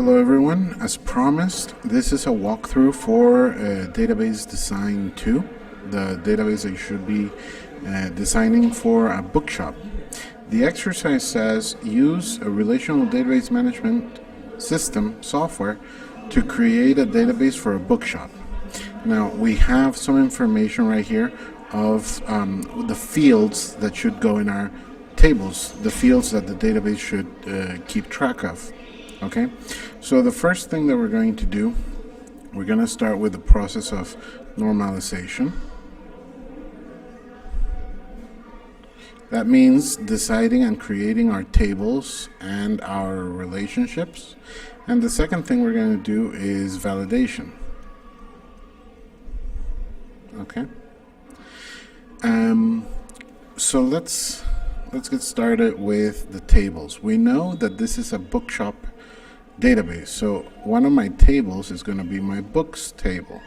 Hello everyone, as promised, this is a walkthrough for Database Design 2, the database that you should be designing for a bookshop. The exercise says use a relational database management system software to create a database for a bookshop. Now we have some information right here of the fields that should go in our tables, the fields that the database should keep track of. Okay, so the first thing that we're going to do, we're going to start with the process of normalization. That means deciding and creating our tables and our relationships. And the second thing we're going to do is validation. Okay. So let's get started with the tables. We know that this is a bookshop database, so one of my tables is going to be my books table.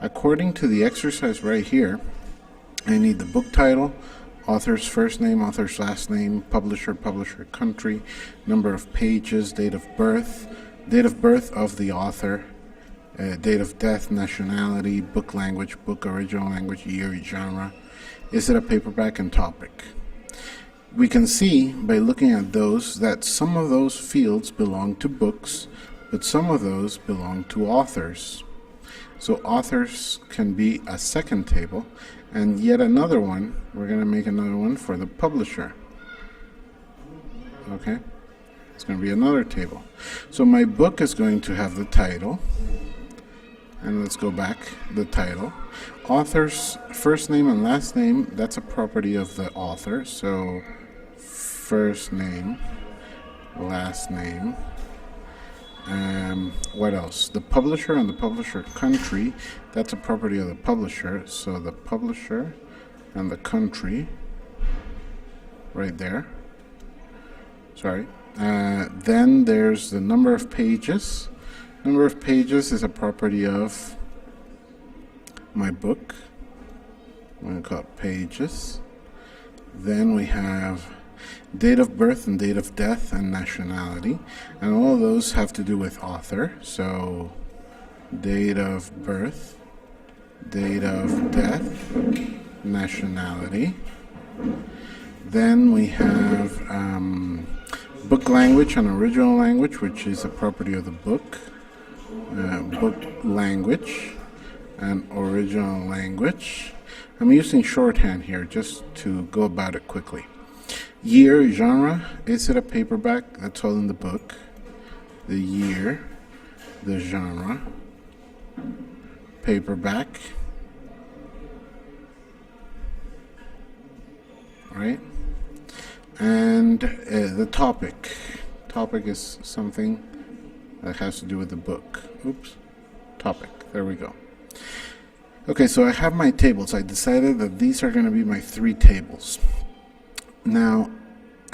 According to the exercise right here, I need the book title, author's first name, author's last name, publisher, publisher country, number of pages, date of birth of the author, date of death, nationality, book language, book original language, year, genre, is it a paperback, and topic. We can see by looking at those that some of those fields belong to books, but some of those belong to authors. So authors can be a second table, and yet another one, we're going to make another one for the publisher. Okay, it's going to be another table. So my book is going to have the title, and let's go back, the title. Author's first name and last name, that's a property of the author, so first name, last name. What else? The publisher and the publisher country, that's a property of the publisher, so the publisher and the country right there. Sorry. Then there's the number of pages. Number of pages is a property of my book. I'm going to call it pages. Then we have date of birth and date of death and nationality, and all of those have to do with author. So date of birth, date of death, nationality. Then we have book language and original language, which is a property of the book. Book language and original language. I'm using shorthand here just to go about it quickly. Year, genre, is it a paperback? That's all in the book. The year, the genre, paperback, right? And the topic. Topic is something that has to do with the book. Oops, topic, there we go. Okay, so I have my tables. I decided that these are going to be my three tables. Now,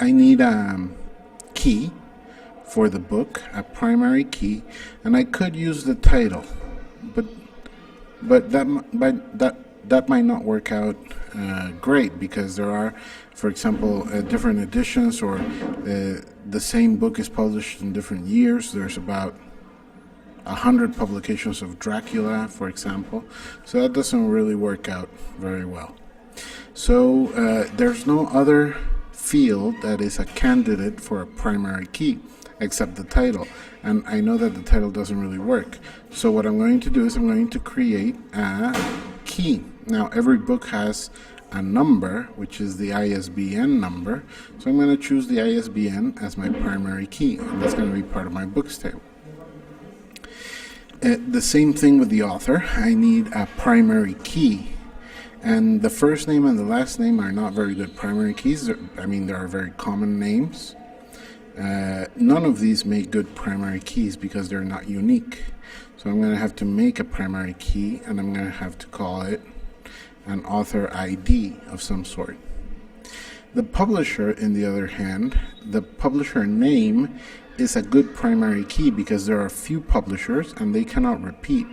I need a key for the book, a primary key, and I could use the title, but that might not work out great, because there are, for example, different editions, or the same book is published in different years. There's about 100 publications of Dracula, for example, so that doesn't really work out very well. So there's no other field that is a candidate for a primary key except the title, and I know that the title doesn't really work. So what I'm going to do is I'm going to create a key. Now every book has a number, which is the ISBN number, so I'm going to choose the ISBN as my primary key, and that's going to be part of my books table. The same thing with the author. I need a primary key, and the first name and the last name are not very good primary keys. I mean, there are very common names. None of these make good primary keys because they're not unique. So I'm going to have to make a primary key, and I'm going to have to call it an author ID of some sort. The publisher, in the other hand, the publisher name is a good primary key because there are few publishers and they cannot repeat.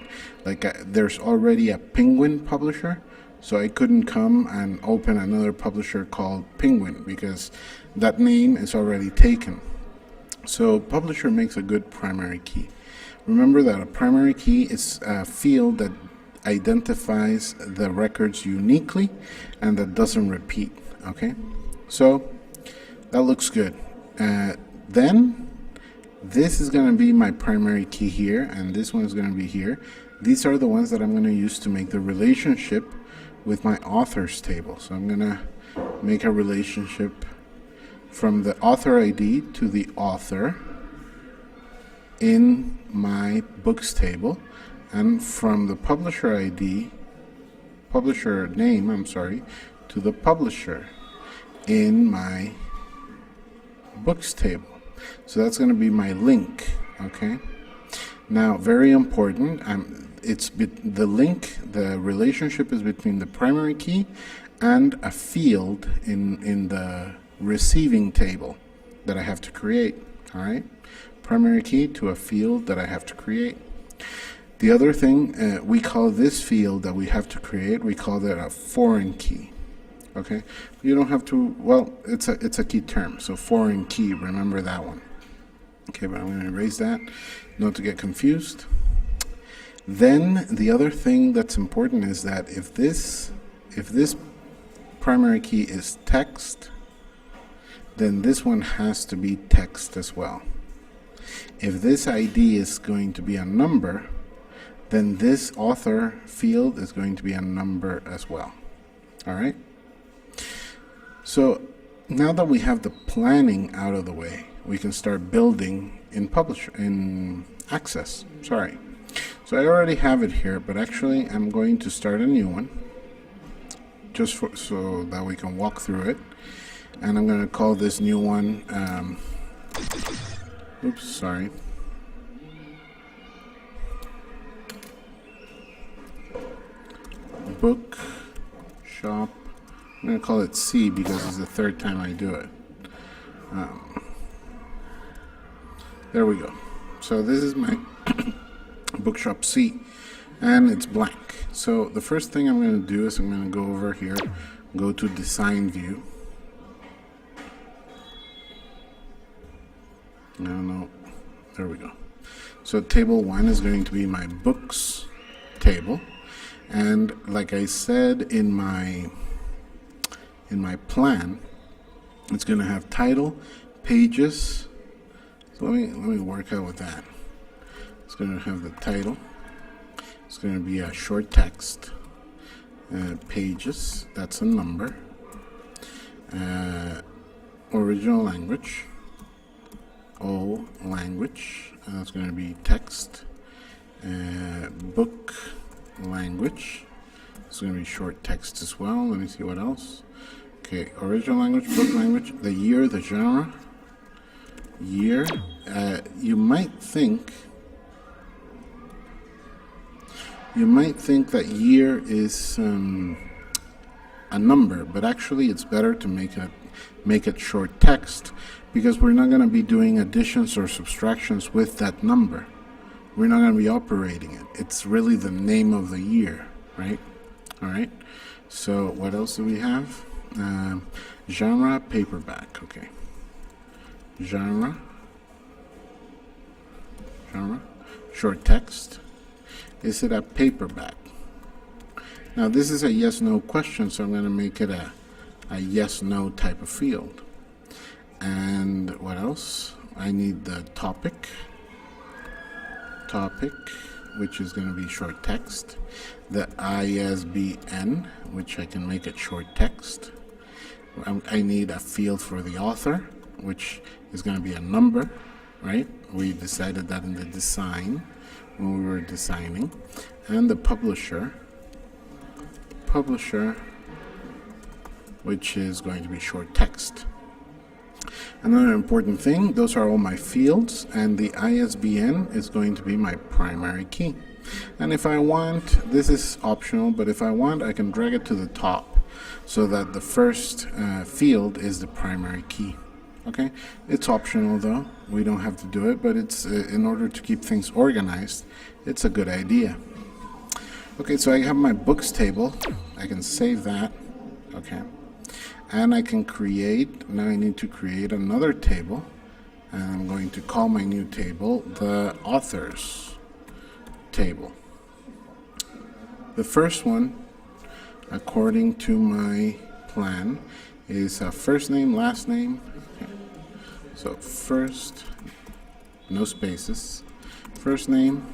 Like there's already a Penguin publisher, so I couldn't come and open another publisher called Penguin because that name is already taken. So publisher makes a good primary key. Remember that a primary key is a field that identifies the records uniquely and that doesn't repeat. Okay, so that looks good. Then this is going to be my primary key here, and this one is going to be here. These are the ones that I'm going to use to make the relationship with my authors table. So I'm going to make a relationship from the author ID to the author in my books table, and from the publisher ID, publisher name, I'm sorry, to the publisher in my books table. So that's going to be my link. Okay. Now, very important. The link, the relationship is between the primary key and a field in the receiving table that I have to create. All right. Primary key to a field that I have to create. The other thing, we call this field that we have to create, we call that a foreign key. Okay, you don't have to. Well, it's a key term. So foreign key. Remember that one. Okay, but I'm going to erase that, not to get confused. Then the other thing that's important is that if this primary key is text, then this one has to be text as well. If this ID is going to be a number, then this author field is going to be a number as well. All right. So now that we have the planning out of the way, we can start building in Access. Sorry. So I already have it here, but actually I'm going to start a new one just so that we can walk through it. And I'm going to call this new one, oops, sorry. Book shop. I'm going to call it C because it's the third time I do it. There we go. So this is my bookshop C, and it's blank. So the first thing I'm going to do is I'm going to go over here, go to design view. No, there we go. So table 1 is going to be my books table, and like I said in my plan, it's going to have title, pages. So let me work out with that. It's going to have the title. It's going to be a short text. Pages, that's a number. Original language. O language, that's going to be text. Book language, it's going to be short text as well. Let me see what else. Okay, original language, book language, the year, the genre. Year, you might think that year is a number, but actually it's better to make it short text, because we're not going to be doing additions or subtractions with that number. We're not going to be operating it. It's really the name of the year, right? All right. So what else do we have? Genre, paperback. Okay. Genre, short text. Is it a paperback? Now this is a yes/no question, so I'm going to make it a yes/no type of field. And what else? I need the topic, which is going to be short text. The ISBN, which I can make it short text. I need a field for the author, which is going to be a number, right? We decided that in the design when we were designing. And the publisher, which is going to be short text. Another important thing, those are all my fields, and the ISBN is going to be my primary key. And if I want, this is optional, but if I want, I can drag it to the top so that the first field is the primary key. Okay, it's optional though, we don't have to do it, but it's in order to keep things organized, it's a good idea. Okay, so I have my books table. I can save that. Okay, and I can create, now I need to create another table And I'm going to call my new table the authors table. The first one, according to my plan, is first name, last name. Okay. So first, no spaces. First name,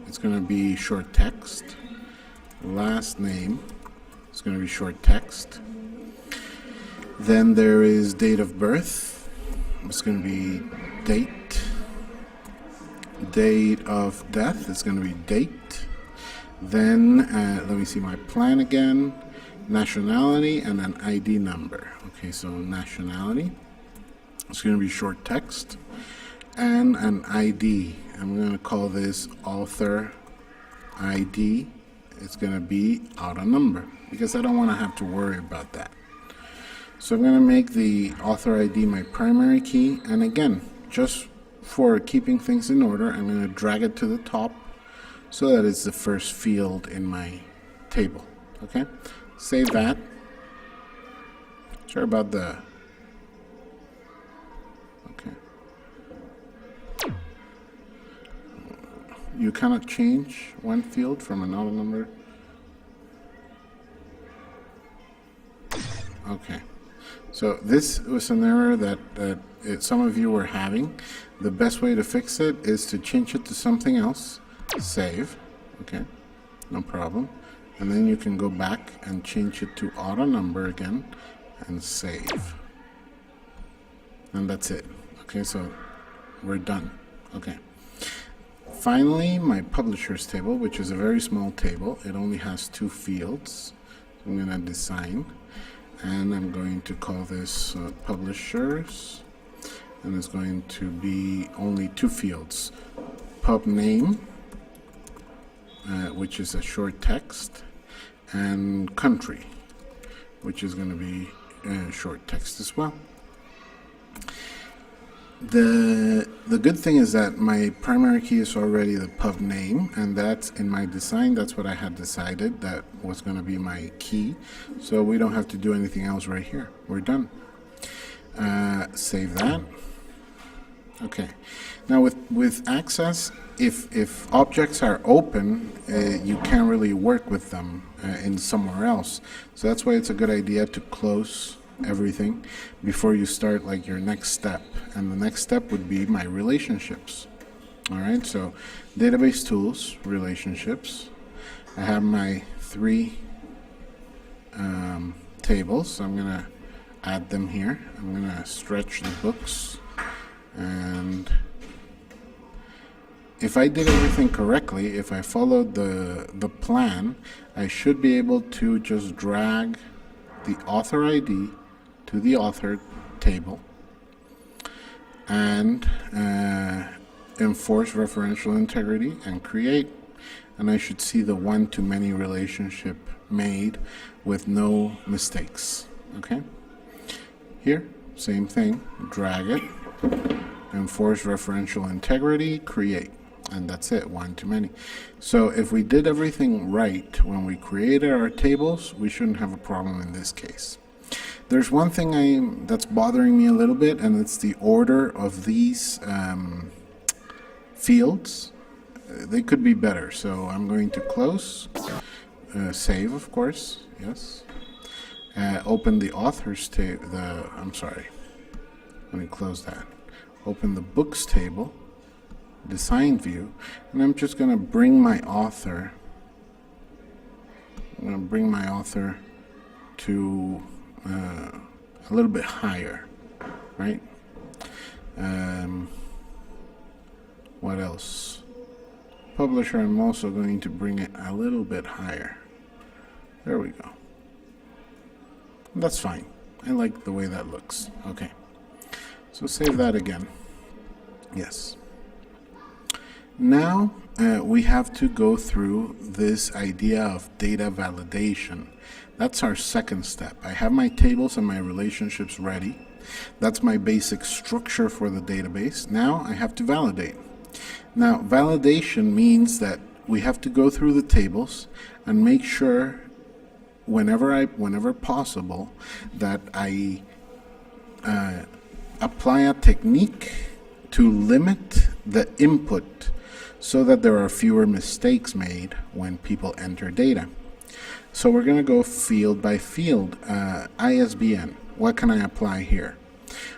it's going to be short text. Last name, it's going to be short text. Then there is date of birth. It's going to be date. Date of death, it's going to be date. Then, let me see my plan again. Nationality and an ID number. Okay, so nationality, it's going to be short text. And an ID. I'm going to call this author ID. It's going to be auto number because I don't want to have to worry about that. So I'm going to make the author ID my primary key. And again, just for keeping things in order, I'm going to drag it to the top so that it's the first field in my table. Okay, save that. Sorry about the. Okay. You cannot change one field from an auto number. Okay. So this was an error that some of you were having. The best way to fix it is to change it to something else. Save. Okay. No problem. And then you can go back and change it to auto number again and save. And that's it. Okay, so we're done. Okay. Finally, my publishers table, which is a very small table. It only has 2 fields. I'm going to design. And I'm going to call this publishers. And it's going to be only 2 fields. Pub name, which is a short text, and country, which is going to be short text as well. The good thing is that my primary key is already the pub name, and that's in my design. That's what I had decided that was going to be my key. So we don't have to do anything else right here. We're done. Save that. Okay. Now with access, if objects are open, you can't really work with them in somewhere else. So that's why it's a good idea to close everything before you start like your next step. And the next step would be my relationships. All right, so database tools, relationships. I have my 3 tables. So I'm going to add them here. I'm going to stretch the books. And if I did everything correctly, if I followed the plan, I should be able to just drag the author ID to the author table and enforce referential integrity and create. And I should see the one-to-many relationship made with no mistakes. Okay? Here, same thing. Drag it, enforce referential integrity, create. And that's it, one-to-many. So if we did everything right when we created our tables, we shouldn't have a problem in this case. There's one thing that's bothering me a little bit, and it's the order of these fields. They could be better, so I'm going to close, save, of course, yes. Open the authors table, I'm sorry, let me close that. Open the books table, design view, and I'm just going to bring my author, to a little bit higher, right? What else? Publisher, I'm also going to bring it a little bit higher. There we go. That's fine. I like the way that looks. Okay. So save that again. Yes. Now we have to go through this idea of data validation. That's our second step. I have my tables and my relationships ready. That's my basic structure for the database. Now I have to validate. Now validation means that we have to go through the tables and make sure whenever possible that I apply a technique to limit the input so that there are fewer mistakes made when people enter data. So we're going to go field by field. ISBN, what can I apply here?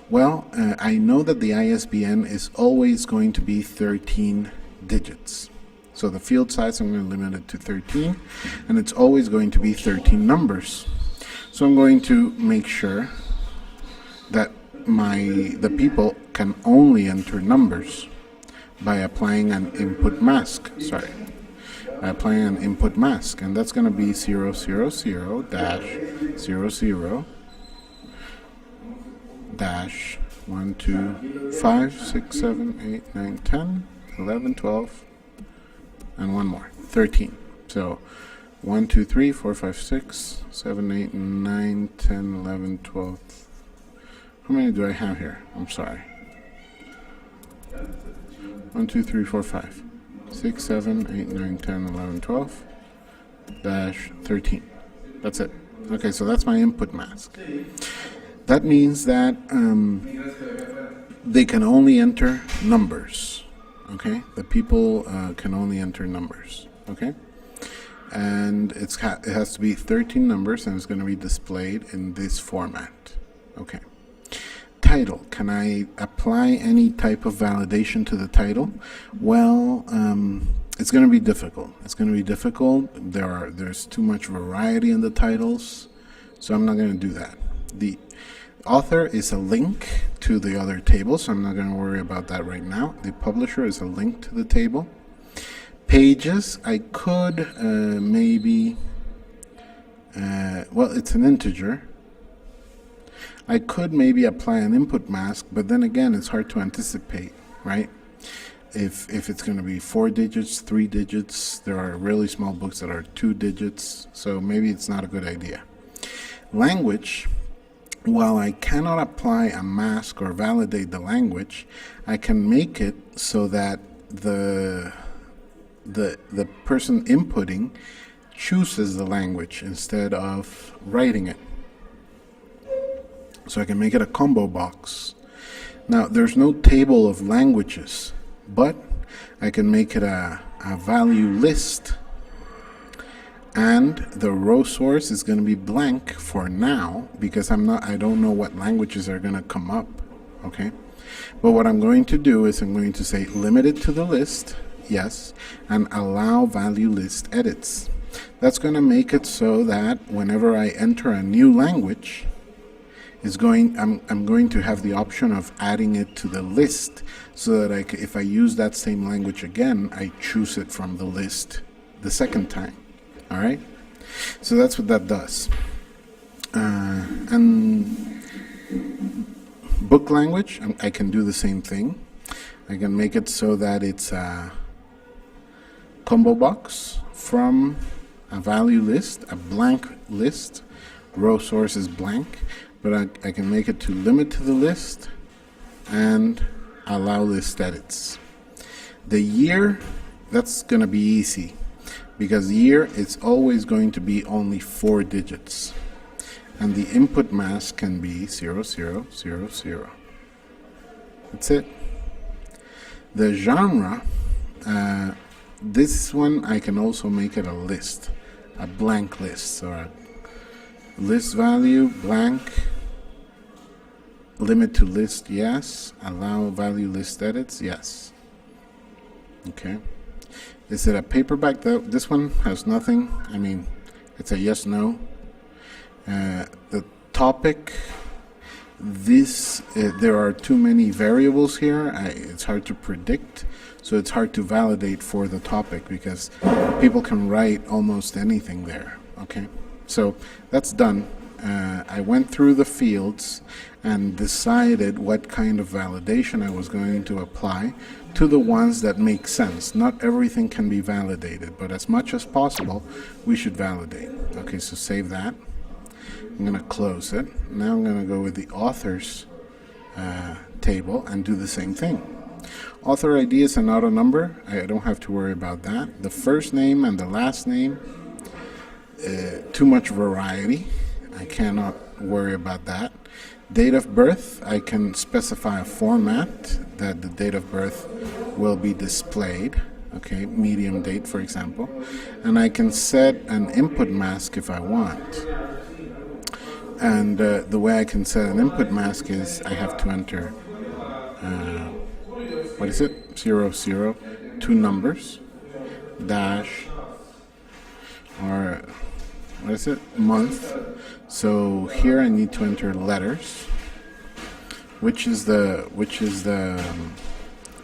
Well, I know that the ISBN is always going to be 13 digits. So the field size, I'm going to limit it to 13, and it's always going to be 13 numbers. So I'm going to make sure that the people can only enter numbers by applying an input mask. By applying an input mask, and that's going to be 000 -00 -1 2 5 6 7 8 9 10 11 12 and one more 13. So 1 2 3 4 5 6 7 8 9 10 11 12. How many do I have here? I'm sorry. 1 2 3 4 5 6 7 8 9 10 11 12 -13. That's it. Okay, so that's my input mask. That means that they can only enter numbers. Okay, the people can only enter numbers. Okay, and it has to be 13 numbers, and it's going to be displayed in this format. Okay. Title. Can I apply any type of validation to the title? Well, it's going to be difficult. It's going to be difficult. There's too much variety in the titles, so I'm not going to do that. The author is a link to the other table, so I'm not going to worry about that right now. The publisher is a link to the table. Pages, I could maybe, well, it's an integer. I could maybe apply an input mask, but then again, it's hard to anticipate, right? If it's going to be 4 digits, 3 digits, there are really small books that are 2 digits, so maybe it's not a good idea. Language, while I cannot apply a mask or validate the language, I can make it so that the person inputting chooses the language instead of writing it. So I can make it a combo box. Now, there's no table of languages, but I can make it a value list, and the row source is going to be blank for now because I don't know what languages are going to come up. Okay, but what I'm going to do is I'm going to say limit it to the list, yes, and allow value list edits. That's going to make it so that whenever I enter a new language, I'm going to have the option of adding it to the list, so that if I use that same language again, I choose it from the list the second time. All right, so that's what that does. And book language, I can do the same thing. I can make it so that it's a combo box from a value list, a blank list. Row source is blank. But I can make it to limit to the list and allow list edits. The year, that's going to be easy because year is always going to be only 4 digits. And the input mask can be 0000. That's it. The genre, this one I can also make it a list, a blank list, or a list value, blank, limit to list, yes, allow value list edits, yes. Okay. Is it a paperback? This one has nothing. I mean, it's a yes, no. The topic, there are too many variables here. It's hard to predict, so it's hard to validate for the topic because people can write almost anything there. Okay. So that's done. I went through the fields and decided what kind of validation I was going to apply to the ones that make sense. Not everything can be validated, but as much as possible, we should validate. Okay, so save that. I'm going to close it. Now I'm going to go with the authors table and do the same thing. Author ID is an auto number. I don't have to worry about that. The first name and the last name, too much variety. I cannot worry about that. Date of birth, I can specify a format that the date of birth will be displayed. Okay, medium date, for example. And I can set an input mask if I want. And the way I can set an input mask is I have to enter, what is it? 00, two numbers, dash, or what is it? Month. So here I need to enter letters, which is the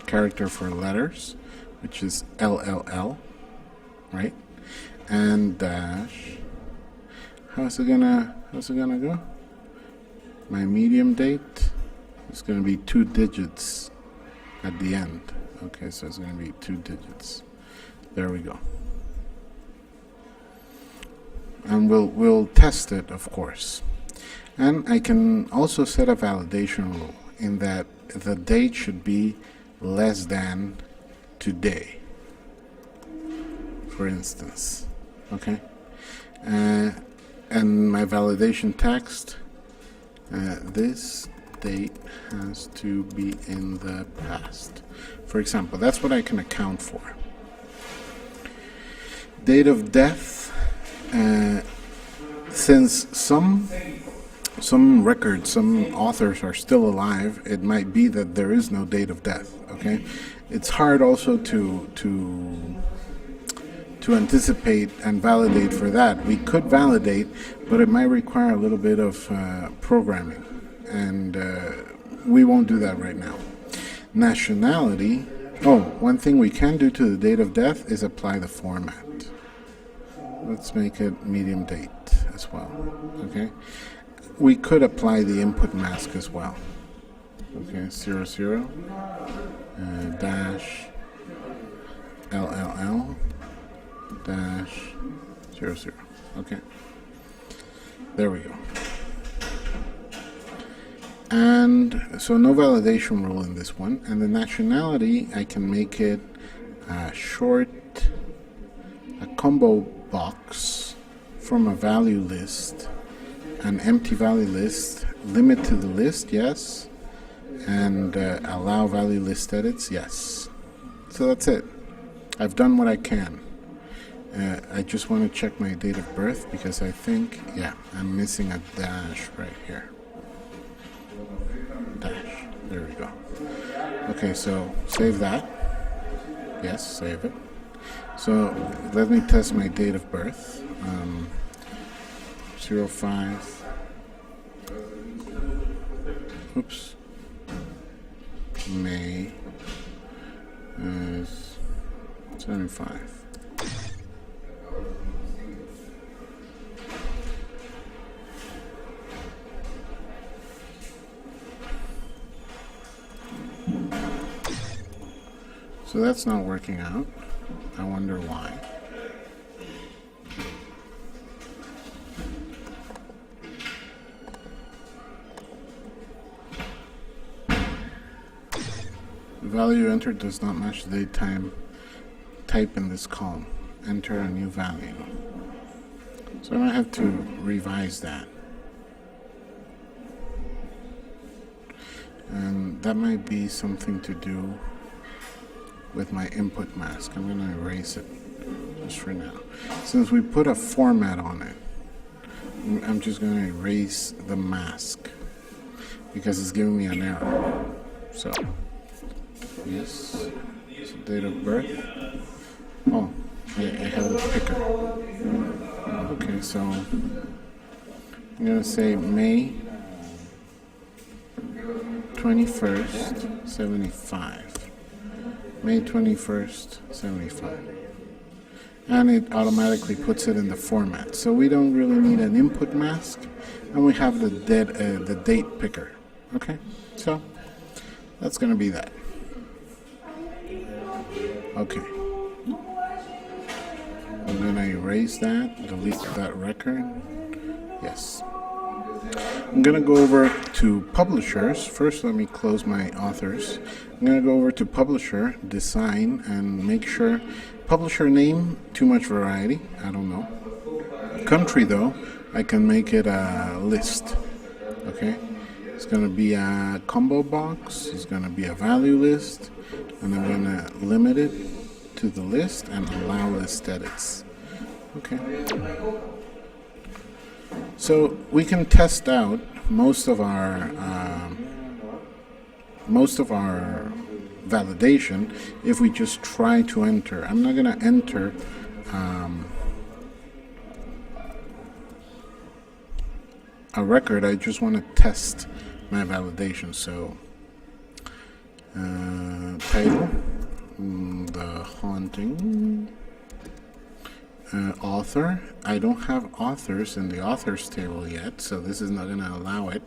character for letters, which is LLL, right? And dash. How's it gonna go? My medium date is gonna be 2 digits at the end. Okay, so it's gonna be 2 digits. There we go. And we'll test it, of course. And I can also set a validation rule in that the date should be less than today, for instance. Okay, and my validation text, this date has to be in the past, for example. That's what I can account for. Date of death, since some records, some authors are still alive, it might be that there is no date of death. Okay, it's hard also to anticipate and validate for that. We could validate, but it might require a little bit of programming, and we won't do that right now. Nationality. Oh, one thing we can do to the date of death is apply the format. Let's make it medium date as well. Okay, we could apply the input mask as well. Okay, 00 dash LLL dash 00. Okay, there we go. And so no validation rule in this one. And the nationality, I can make it short, a combo box from a value list, an empty value list, limit to the list, yes, and allow value list edits, yes. So that's it. I've done what I can. I just want to check my date of birth because I think, yeah, I'm missing a dash right here. Dash. There we go. Okay, so save that. Yes, save it. So let me test my date of birth. 05. Oops. May 75. So that's not working out. I wonder why. The value entered does not match the date time type in this column. Enter a new value. So I might have to revise that. And that might be something to do with my input mask. I'm going to erase it just for now. Since we put a format on it, I'm just going to erase the mask because it's giving me an error. So, yes, so date of birth. Oh, I have the picker. Okay, so I'm going to say May 21st, 75. May 21st, 75. And it automatically puts it in the format. So we don't really need an input mask, and we have the date picker. Okay, so that's going to be that. Okay. I'm going to erase that, delete that record. Yes. I'm going to go over to publishers. First, let me close my authors. I'm going to go over to publisher, design, and make sure publisher name, too much variety, I don't know. Country though, I can make it a list, okay? It's going to be a combo box. It's going to be a value list. And I'm going to limit it to the list and allow list edits. Okay. So we can test out most of our validation if we just try to enter. I'm not going to enter a record. I just want to test my validation. So title, The Haunting, author. I don't have authors in the authors table yet, so this is not going to allow it.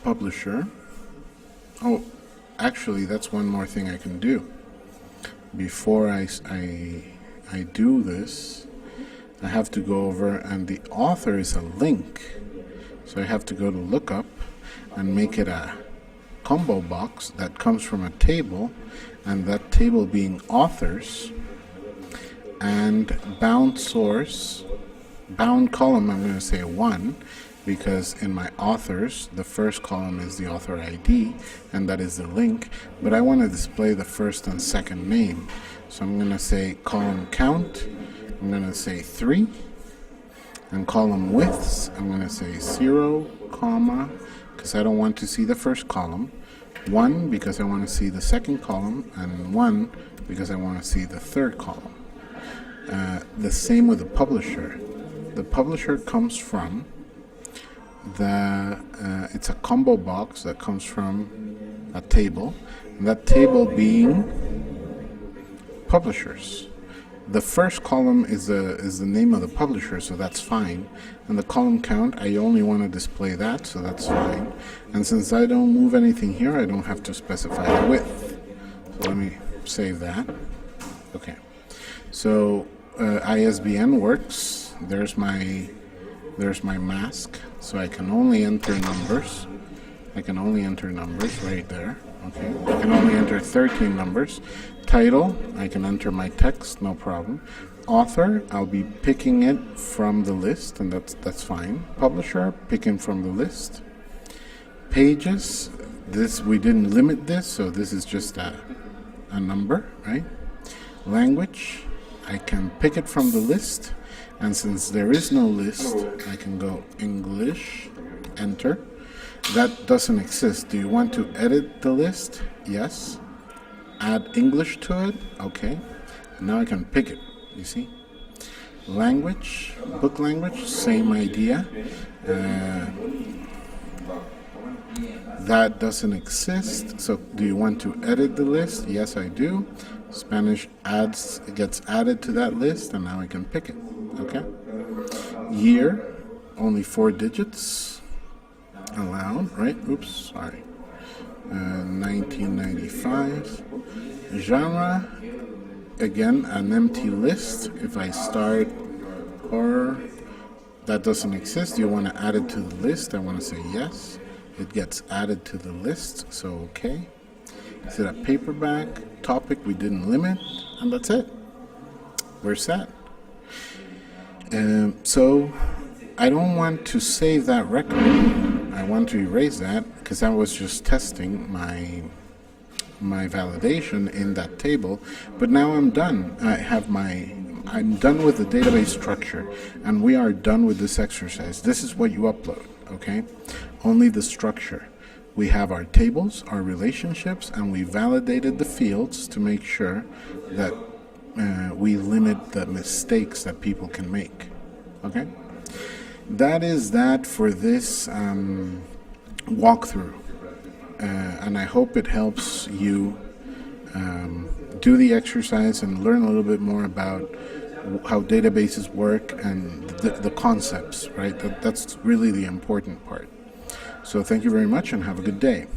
Publisher. Oh, actually, that's one more thing I can do. Before I do this, I have to go over, and the author is a link. So I have to go to lookup and make it a combo box that comes from a table, and that table being authors, and bound source, bound column, I'm going to say 1, because in my authors, the first column is the author ID, and that is the link, but I want to display the first and second name. So I'm going to say column count, I'm going to say 3, and column widths, I'm going to say 0, comma, because I don't want to see the first column, 1 because I want to see the second column, and 1 because I want to see the third column. The same with the publisher. The publisher comes from it's a combo box that comes from a table, and that table being publishers. The first column is the name of the publisher, so that's fine. And the column count, I only want to display that, so that's fine. And since I don't move anything here, I don't have to specify the width. So let me save that. Okay. So ISBN works. There's my mask. So I can only enter numbers. I can only enter numbers right there. Okay. I can only enter 13 numbers. Title, I can enter my text, no problem. Author, I'll be picking it from the list, and that's fine. Publisher, picking from the list. Pages, this we didn't limit this, so this is just a number, right? Language, I can pick it from the list, and since there is no list, I can go English, enter. That doesn't exist. Do you want to edit the list? Yes. Add English to it? Okay. And now I can pick it, you see? Language, book language, same idea. That doesn't exist. So do you want to edit the list? Yes, I do. Spanish gets added to that list, and now I can pick it. Okay. Year, only 4 digits. Allowed, right? Oops, sorry. 1995. Genre, again, an empty list. If I start horror, that doesn't exist. You want to add it to the list? I want to say yes. It gets added to the list, so okay. Is it a paperback? Topic we didn't limit, and that's it. We're set. So I don't want to save that record. I want to erase that because I was just testing my validation in that table. But now I'm done. I'm done with the database structure, and we are done with this exercise. This is what you upload, okay? Only the structure. We have our tables, our relationships, and we validated the fields to make sure that we limit the mistakes that people can make, okay? That is that for this walkthrough, and I hope it helps you do the exercise and learn a little bit more about how databases work and the concepts, right? That's really the important part. So thank you very much and have a good day.